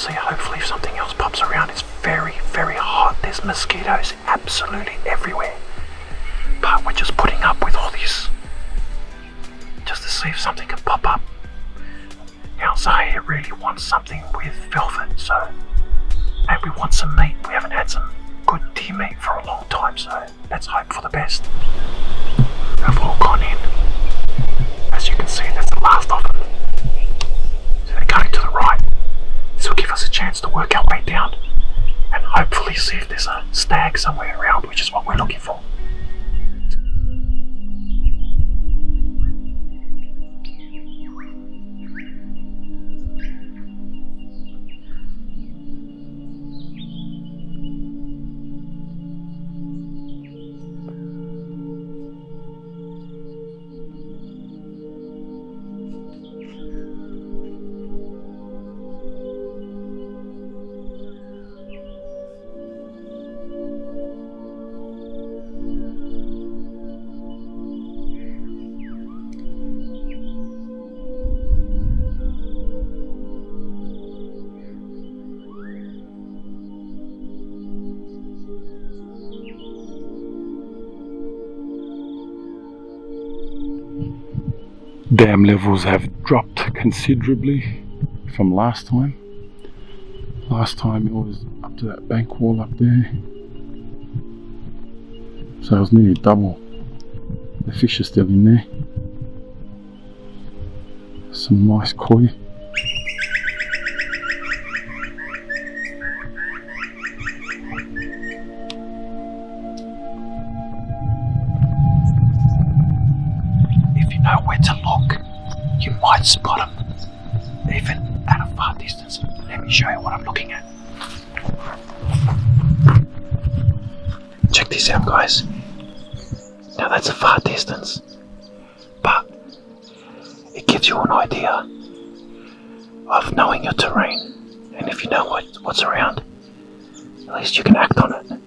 see hopefully if something else pops around. It's very, very hot. There's mosquitoes absolutely everywhere. But we're just putting up with all this just to see if something can pop up. Now Zahir really wants something with velvet, so and we want some meat. We haven't had some good deer meat for a long time, so let's hope for the best. They've all gone in. As you can see, that's the last of them. So they're going to the right. This will give us a chance to work our way down and hopefully see if there's a stag somewhere around, which is what we're looking for. Dam levels have dropped considerably from last time. Last time it was up to that bank wall up there. So it was nearly double. The fish are still in there. Some nice koi. Know where to look, you might spot them, even at a far distance. Let me show you what I'm looking at. Check this out, guys. Now that's a far distance, but it gives you an idea of knowing your terrain, and if you know what's around, at least you can act on it.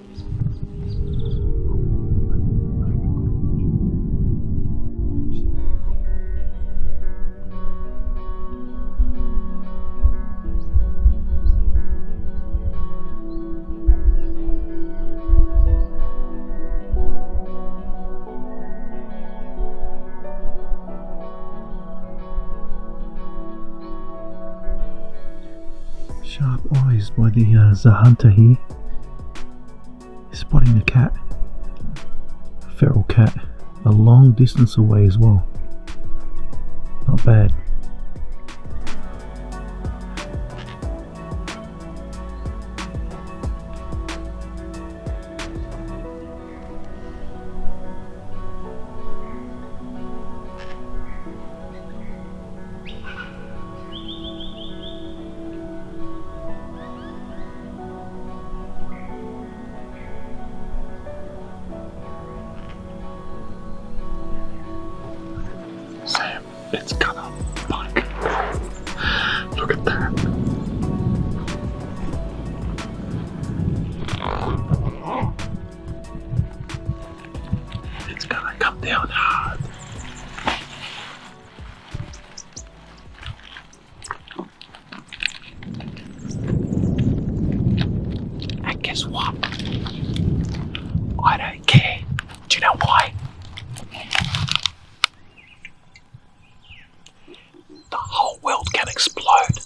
Sharp eyes by the Zahunter here. He's spotting a cat, a feral cat, a long distance away as well. Not bad. Sam, it's gonna bite. Look at that. It's gonna come down hard. And guess what? I don't care. Do you know why? The whole world can explode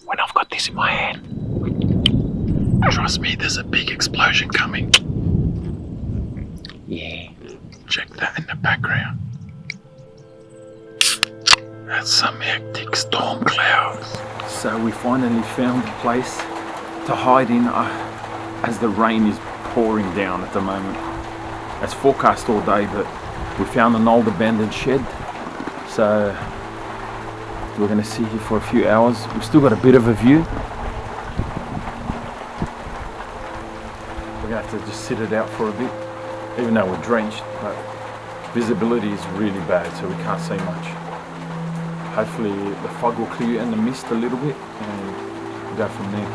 when I've got this in my hand. Trust me, there's a big explosion coming. Yeah. Check that in the background. That's some hectic storm clouds. So we finally found a place to hide in as the rain is pouring down at the moment. It's forecast all day, but we found an old abandoned shed. So we're going to sit here for a few hours. We've still got a bit of a view. We're going to have to just sit it out for a bit, even though we're drenched, but visibility is really bad, so we can't see much. Hopefully the fog will clear and the mist a little bit, and we'll go from there.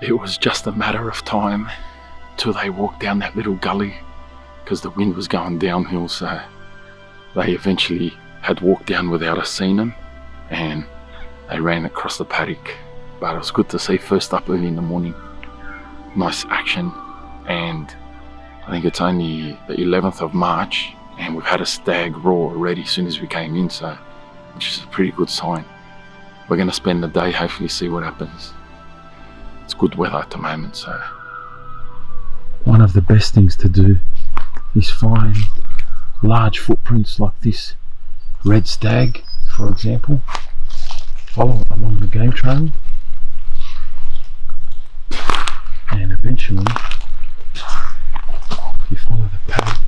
it was just a matter of time till they walked down that little gully, because the wind was going downhill, so they eventually had walked down without us seeing them, and they ran across the paddock. But it was good to see first up early in the morning. Nice action, and I think it's only the 11th of March and we've had a stag roar already as soon as we came in, so which is a pretty good sign. We're going to spend the day, hopefully see what happens. It's good weather at the moment, so One of the best things to do is find large footprints like this red stag, for example. Follow it along the game trail, and eventually, if you follow the path,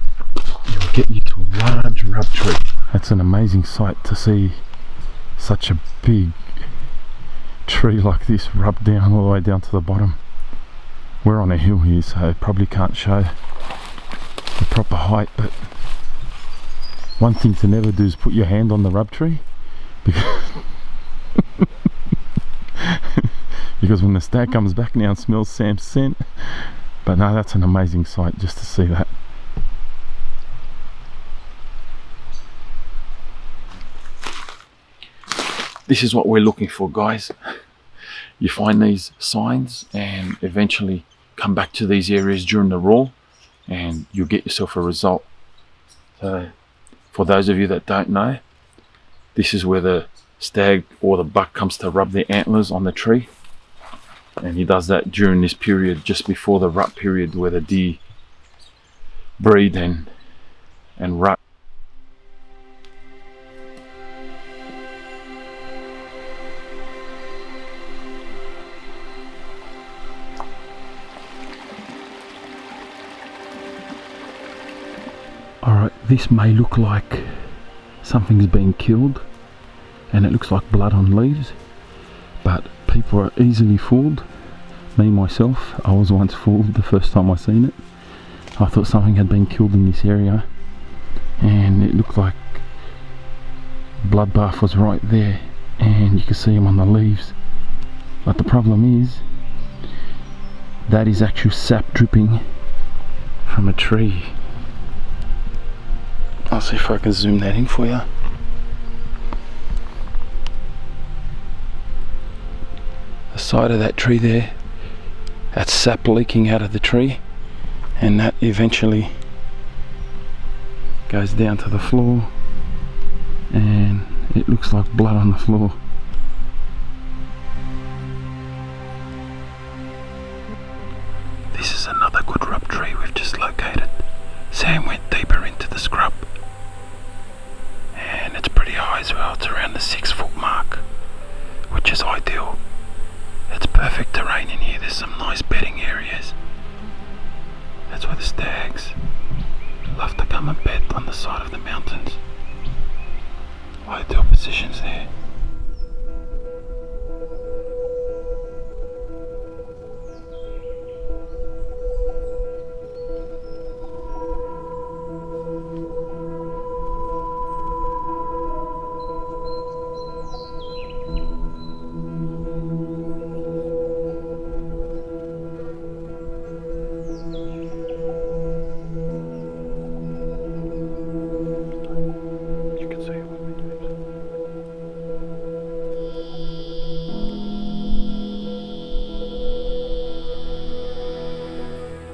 it will get you to a large rub tree. that's an amazing sight to see such a big tree like this rub down all the way down to the bottom. We're on a hill here, so probably can't show the proper height, but one thing to never do is put your hand on the rub tree, because because when the stag comes back now and smells Sam's scent. But no, that's an amazing sight just to see that. This is what we're looking for, guys. You find these signs and eventually come back to these areas during the roar and you'll get yourself a result. So for those of you that don't know, this is where the stag or the buck comes to rub their antlers on the tree, and he does that during this period just before the rut period where the deer breed and rut. Alright, this may look like something's been killed and it looks like blood on leaves, but people are easily fooled. Me myself, I was once fooled the first time I seen it. I thought something had been killed in this area and it looked like bloodbath was right there and you can see them on the leaves. But the problem is that is actual sap dripping from a tree. I'll see if I can zoom that in for you. The side of that tree there, that's sap leaking out of the tree, and that eventually goes down to the floor and it looks like blood on the floor. This is another good rub tree we've just located. Sam went deeper into the scrub and it's pretty high as well. It's around the 6 foot mark, which is ideal. It's perfect terrain in here. There's some nice bedding areas. That's where the stags love to come and bed, on the side of the mountains. Ideal positions there.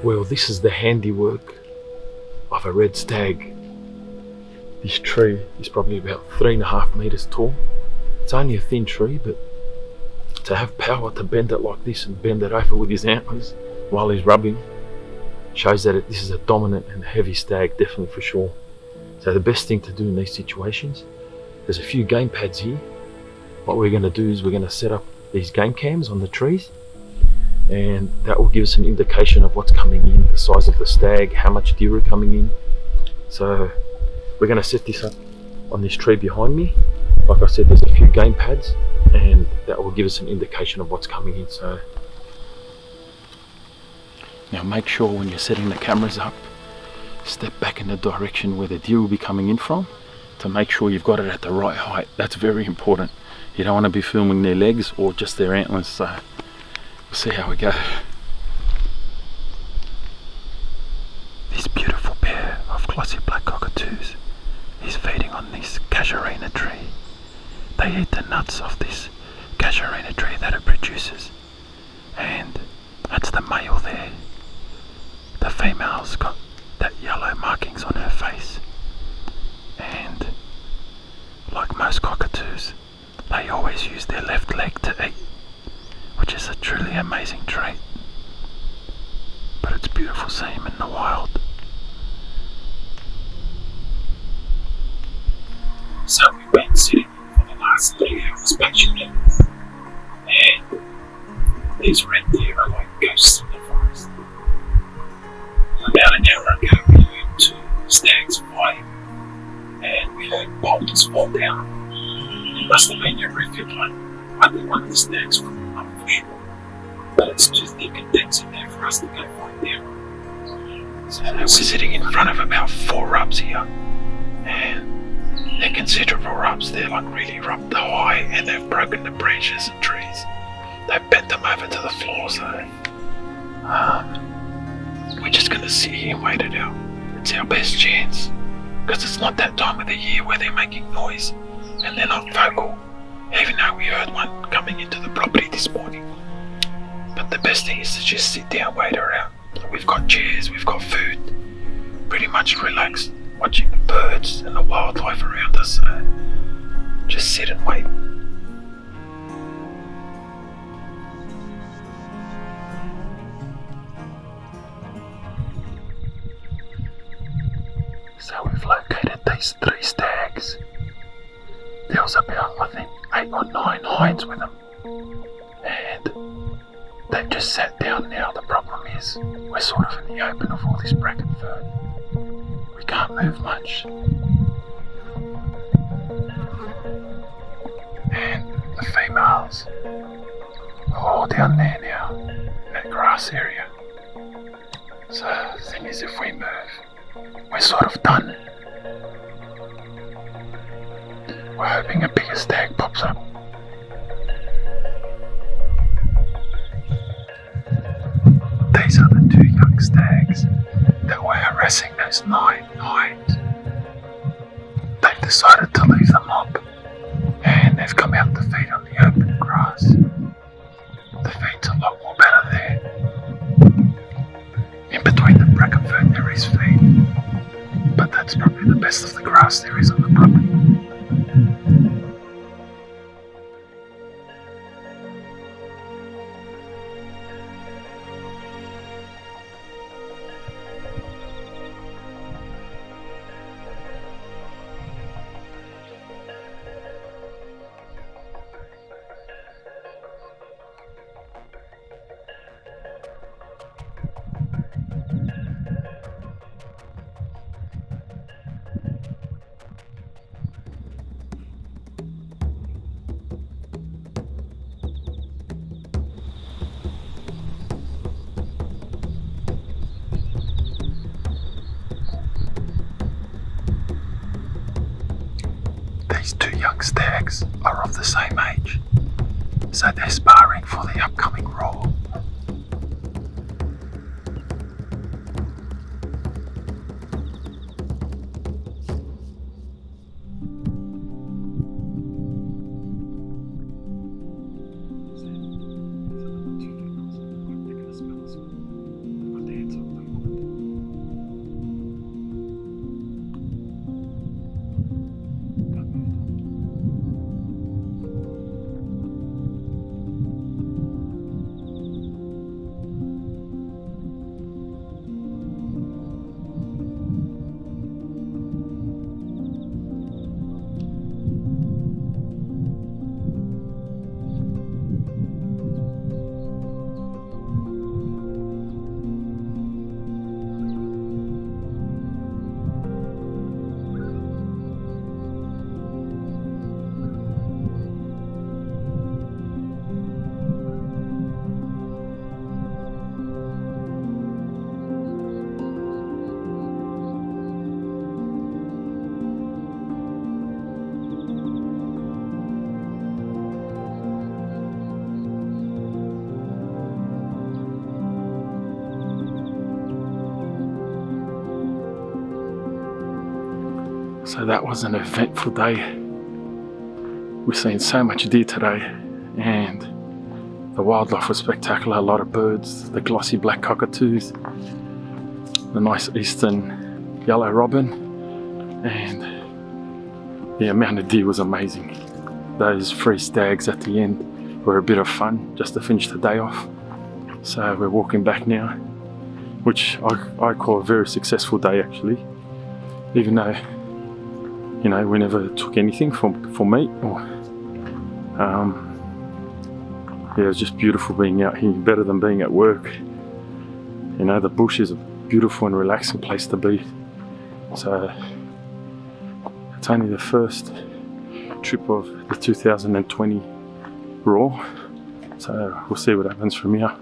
Well, this is the handiwork of a red stag. This tree is probably about 3.5 meters tall. It's only a thin tree, but to have power to bend it like this and bend it over with his antlers while he's rubbing shows that this is a dominant and heavy stag, definitely for sure. So the best thing to do in these situations, there's a few game pads here. What we're going to do is we're going to set up these game cams on the trees, and that will give us an indication of what's coming in, the size of the stag, how much deer are coming in. So we're going to set this up on this tree behind me. Like I said, there's a few game pads and that will give us an indication of what's coming in. So now make sure when you're setting the cameras up, step back in the direction where the deer will be coming in from, to make sure you've got it at the right height. That's very important. You don't want to be filming their legs or just their antlers, so We'll see how we go. This beautiful pair of glossy black cockatoos is feeding on this casuarina tree. They eat the nuts of this casuarina tree that it produces, and that's the male there. The female's got that yellow markings on her face, and like most cockatoos, they always use their left leg to eat, which is a truly amazing trait. But it's beautiful seeing them in the wild. So we've been sitting for the last 3 hours patiently, and these red deer are like ghosts in the forest. About an hour ago we heard 2 stags fighting, and we heard boulders fall down. It must have been your refuge one. I think one of the stags flew up for sure, but it's too thick and dense in there for us to go find down. So we're sitting in front of about 4 rubs here, and they're considerable rubs. They're like really rubbed high, and they've broken the branches and trees. They've bent them over to the floor, so we're just going to sit here and wait it out. It's our best chance, because it's not that time of the year where they're making noise and they're not vocal, even though we heard one coming into the property this morning. But the best thing is to just sit down, wait her out. We've got chairs, we've got food, pretty much relaxed, watching the birds and the wildlife around us, so just sit and wait. So we've located these 3 stags. There was about, I think, 8 or 9 hinds with them, and they've just sat down now. The problem is we're sort of in the open of all this bracken fern. We can't move much. And the females are all down there now, in that grass area. So the thing is, if we move, we're sort of done. We're hoping a bigger stag pops up. These are the 2 young stags that were harassing those 9 hinds. They've decided to leave them up, and they've come out to feed on the open grass. The feed's a lot more better there. In between the bracken fern there is feed, but that's probably the best of the grass there is on the property. These 2 young stags are of the same age, so they're sparring for the upcoming roar. So that was an eventful day. We've seen so much deer today, and the wildlife was spectacular. A lot of birds, the glossy black cockatoos, the nice eastern yellow robin, and the amount of deer was amazing. Those 3 stags at the end were a bit of fun just to finish the day off. So we're walking back now, which I call a very successful day actually, even though, you know, we never took anything for meat or yeah, it was just beautiful being out here, better than being at work. You know, the bush is a beautiful and relaxing place to be. So it's only the first trip of the 2020 Raw, so we'll see what happens from here.